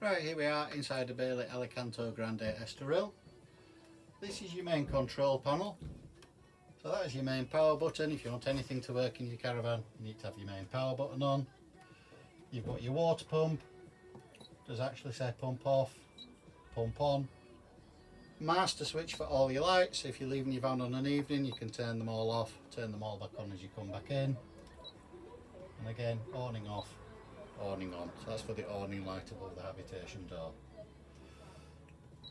Right, here we are inside the Bailey Alicanto Grande Estoril. This is your main control panel. So that is your main power button. If you want anything to work in your caravan, you need to have your main power button on. You've got your water pump. It does actually say pump off, pump on. Master switch for all your lights. If you're leaving your van on an evening, you can turn them all off, turn them all back on as you come back in. And again, awning off, awning on. So that's for the awning light above the habitation door.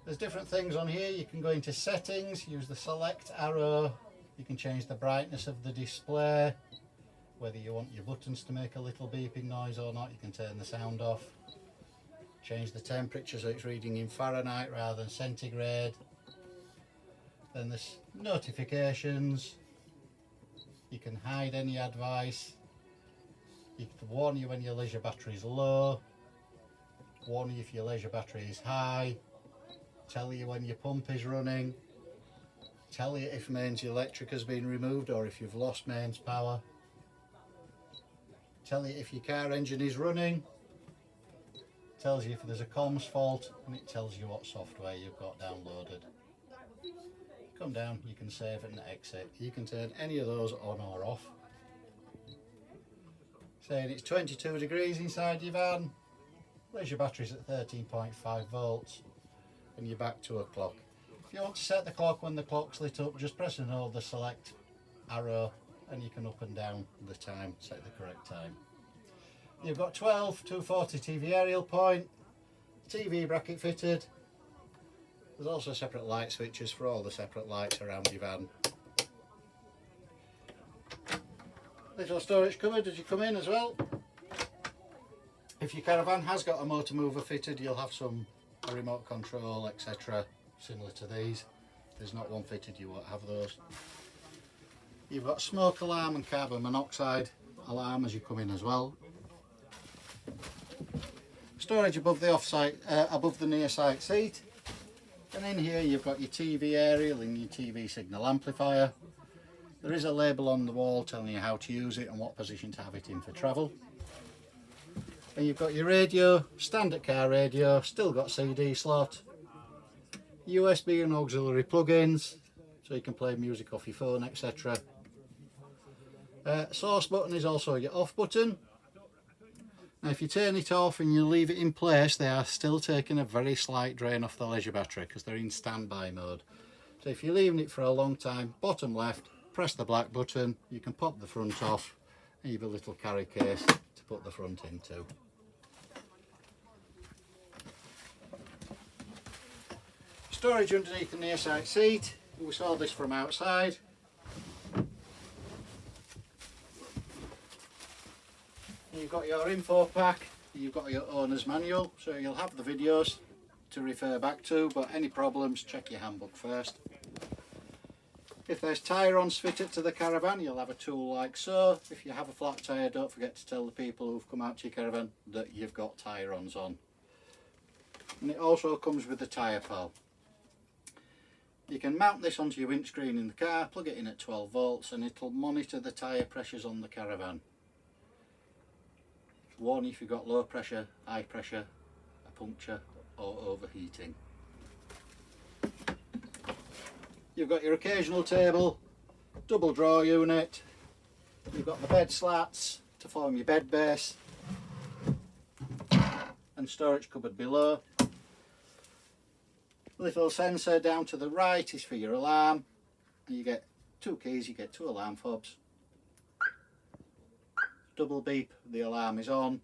There's different things on here. You can go into settings, use the select arrow. You can change the brightness of the display. Whether you want your buttons to make a little beeping noise or not, you can turn the sound off. Change the temperature so it's reading in Fahrenheit rather than centigrade. Then there's notifications. You can hide any advice. You can warn you when your leisure battery is low. Warn you if your leisure battery is high. Tell you when your pump is running. Tell you if mains electric has been removed or if you've lost mains power. Tell you if your car engine is running. Tells you if there's a comms fault, and it tells you what software you've got downloaded. Come down, you can save and exit. You can turn any of those on or off. Saying it's 22 degrees inside your van. Leisure battery's at 13.5 volts. And you're back to a clock. If you want to set the clock when the clock's lit up, just press and hold the select arrow and you can up and down the time, set the correct time. You've got 12 240 TV aerial point, TV bracket fitted. There's also separate light switches for all the separate lights around your van. Little storage cupboard as you come in as well. If your caravan has got a motor mover fitted, you'll have a remote control, etc. similar to these. If there's not one fitted, you won't have those. You've got smoke alarm and carbon monoxide alarm as you come in as well. Storage above the above the near side seat. And in here you've got your TV aerial and your TV signal amplifier. There is a label on the wall telling you how to use it and what position to have it in for travel. And you've got your radio, standard car radio, still got CD slot, USB and auxiliary plug-ins, so you can play music off your phone, etc. Source button is also your off button. Now if you turn it off and you leave it in place, they are still taking a very slight drain off the leisure battery because they're in standby mode. So if you're leaving it for a long time, bottom left, press the black button, you can pop the front off and you have a little carry case to put the front into. Storage underneath the near side seat. We saw this from outside. You've got your info pack, you've got your owner's manual, so you'll have the videos to refer back to, but any problems, check your handbook first. If there's tyre-ons fitted to the caravan, you'll have a tool like so. If you have a flat tyre, don't forget to tell the people who've come out to your caravan that you've got tyre-ons on. And it also comes with the tyre pal. You can mount this onto your windscreen in the car, plug it in at 12 volts and it'll monitor the tyre pressures on the caravan. Warn you if you've got low pressure, high pressure, a puncture or overheating. You've got your occasional table, double drawer unit, you've got the bed slats to form your bed base and storage cupboard below. Little sensor down to the right is for your alarm. You get two keys, you get two alarm fobs. Double beep, the alarm is on.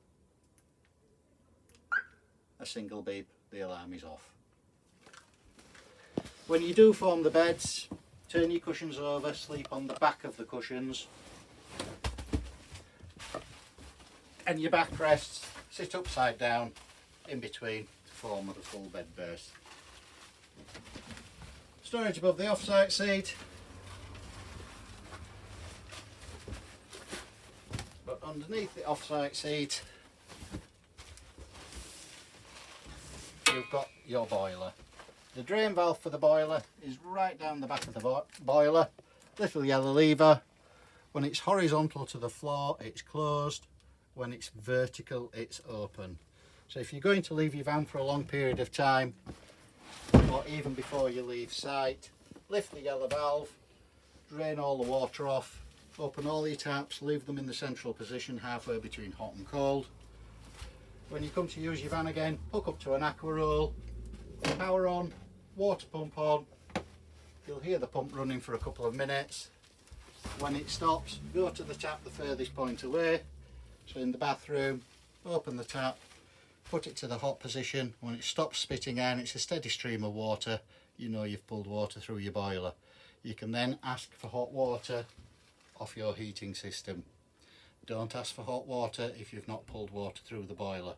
A single beep, the alarm is off. When you do form the beds, turn your cushions over, sleep on the back of the cushions. And your backrests, sit upside down in between to form the full bed base. Storage above the off-site seat. But underneath the off-site seat, you've got your boiler. The drain valve for the boiler is right down the back of the boiler. Little yellow lever. When it's horizontal to the floor, it's closed. When it's vertical, it's open. So if you're going to leave your van for a long period of time, or even before you leave site, lift the yellow valve, drain all the water off, open all your taps, leave them in the central position halfway between hot and cold. When you come to use your van again, hook up to an aqua roll, power on, water pump on. You'll hear the pump running for a couple of minutes. When it stops, go to the tap the furthest point away. So in the bathroom, open the tap, put it to the hot position. When it stops spitting out, it's a steady stream of water, you know you've pulled water through your boiler. You can then ask for hot water off your heating system. Don't ask for hot water if you've not pulled water through the boiler.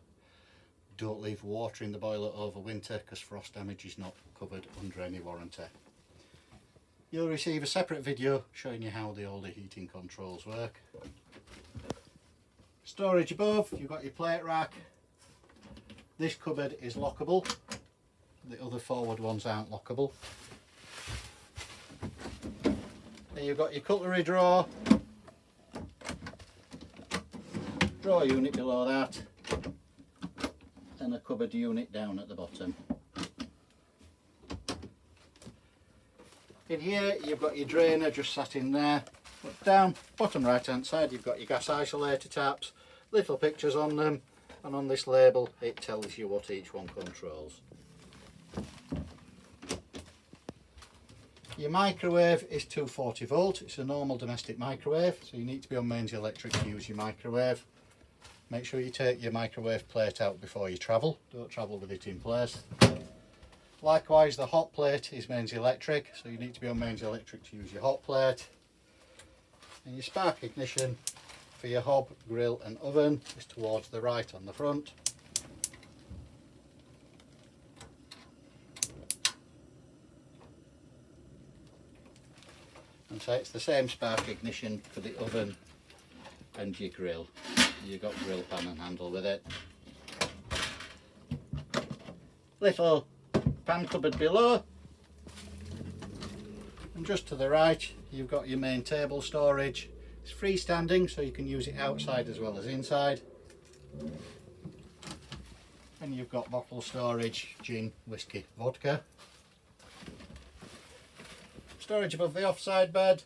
Don't leave water in the boiler over winter because frost damage is not covered under any warranty. You'll receive a separate video showing you how the older heating controls work. Storage above, you've got your plate rack. This cupboard is lockable. The other forward ones aren't lockable. Then you've got your cutlery drawer. Drawer unit below that. And a cupboard unit down at the bottom. In here you've got your drainer just sat in there. But down bottom right hand side you've got your gas isolator taps, little pictures on them, and on this label it tells you what each one controls. Your microwave is 240 volt, it's a normal domestic microwave, so you need to be on mains electric to use your microwave. Make sure you take your microwave plate out before you travel, don't travel with it in place. Likewise the hot plate is mains electric, so you need to be on mains electric to use your hot plate. And your spark ignition for your hob, grill and oven is towards the right on the front. And so it's the same spark ignition for the oven and your grill. You've got grill pan and handle with it. Little pan cupboard below, and just to the right you've got your main table storage. It's freestanding so you can use it outside as well as inside, and you've got bottle storage, gin, whiskey, vodka. Storage above the offside bed,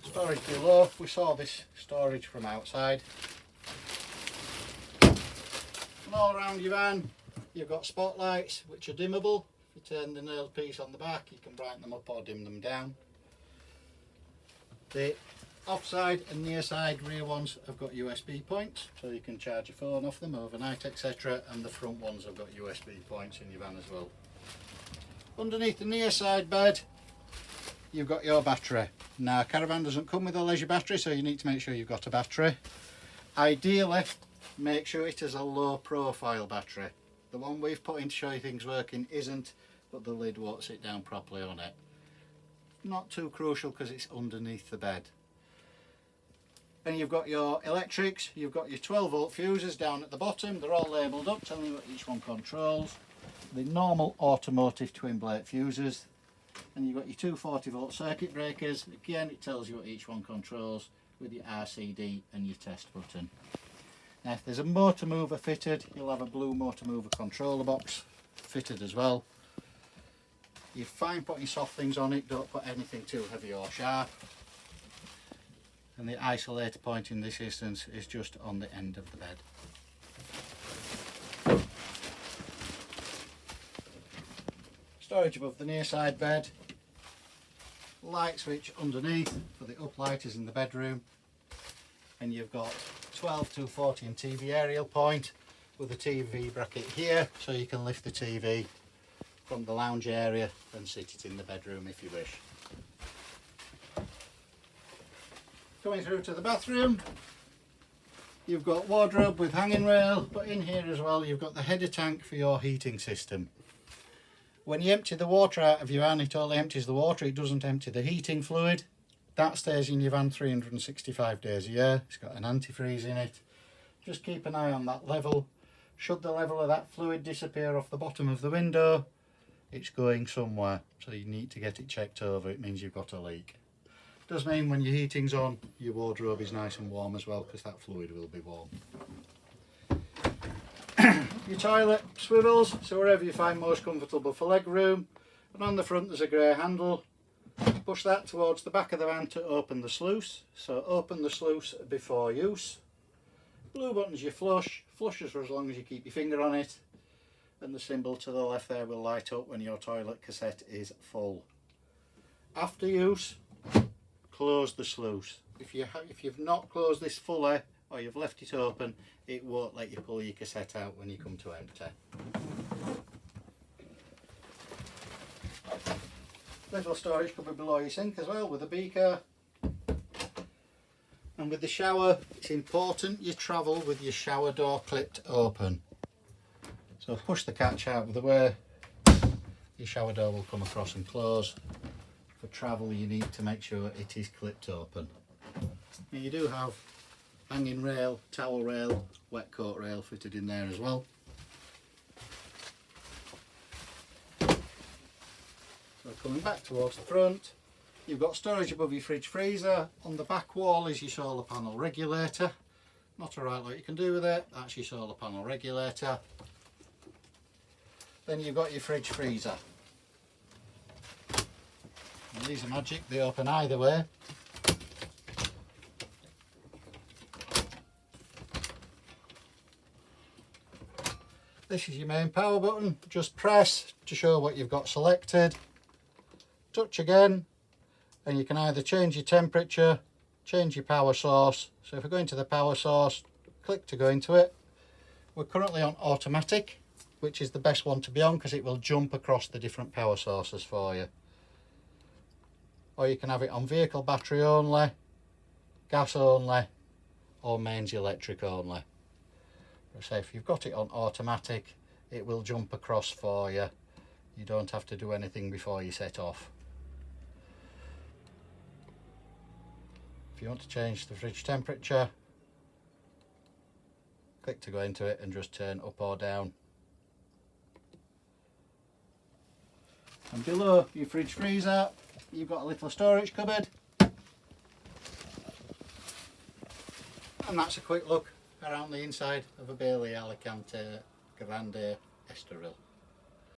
storage below. We saw this storage from outside. And all around your van you've got spotlights which are dimmable. If you turn the nail piece on the back you can brighten them up or dim them down. The offside and near side rear ones have got USB points so you can charge your phone off them overnight, etc. And the front ones have got USB points in your van as well. Underneath the near side bed you've got your battery. Now a caravan doesn't come with a leisure battery, so you need to make sure you've got a battery. Ideally make sure it is a low profile battery. The one we've put in to show you things working isn't, but the lid won't sit down properly on it. Not too crucial because it's underneath the bed. Then you've got your electrics, you've got your 12 volt fuses down at the bottom. They're all labelled up telling you what each one controls. The normal automotive twin blade fuses. And you've got your 240 volt circuit breakers. Again it tells you what each one controls with your RCD and your test button. Now if there's a motor mover fitted, you'll have a blue motor mover controller box fitted as well. You're fine putting soft things on it, don't put anything too heavy or sharp. And the isolator point in this instance is just on the end of the bed. Storage above the near side bed. Light switch underneath for the uplighters in the bedroom. And you've got 12 240 and TV aerial point with a TV bracket here so you can lift the TV from the lounge area and sit it in the bedroom if you wish. Coming through to the bathroom, you've got wardrobe with hanging rail, but in here as well you've got the header tank for your heating system. When you empty the water out of your van, it only empties the water, it doesn't empty the heating fluid. That stays in your van 365 days a year. It's got an antifreeze in it. Just keep an eye on that level. Should the level of that fluid disappear off the bottom of the window, it's going somewhere. So you need to get it checked over. It means you've got a leak. Does mean when your heating's on, your wardrobe is nice and warm as well, because that fluid will be warm. Your toilet swivels, so wherever you find most comfortable for leg room, and on the front there's a grey handle. Push that towards the back of the van to open the sluice, so open the sluice before use. Blue button's your flush, flushes for as long as you keep your finger on it, and the symbol to the left there will light up when your toilet cassette is full. After use, close the sluice. If you've not closed this fully, or you've left it open, it won't let you pull your cassette out when you come to empty. Little storage cupboard below your sink as well with a beaker. And with the shower, it's important you travel with your shower door clipped open. So push the catch out of the way, your shower door will come across and close. For travel you need to make sure it is clipped open. Now you do have hanging rail, towel rail, wet coat rail fitted in there as well. So coming back towards the front, you've got storage above your fridge freezer. On the back wall is your solar panel regulator. Not a right lot you can do with it, that's your solar panel regulator. Then you've got your fridge freezer. And these are magic, they open either way. This is your main power button, just press to show what you've got selected. Touch again, and you can either change your temperature, change your power source. So if we go into the power source, click to go into it. We're currently on automatic, which is the best one to be on because it will jump across the different power sources for you. Or you can have it on vehicle battery only, gas only, or mains electric only. So if you've got it on automatic, it will jump across for you. You don't have to do anything before you set off. If you want to change the fridge temperature, click to go into it and just turn up or down. And below your fridge freezer, you've got a little storage cupboard. And that's a quick look around the inside of a Bailey Alicanto Grande Estoril.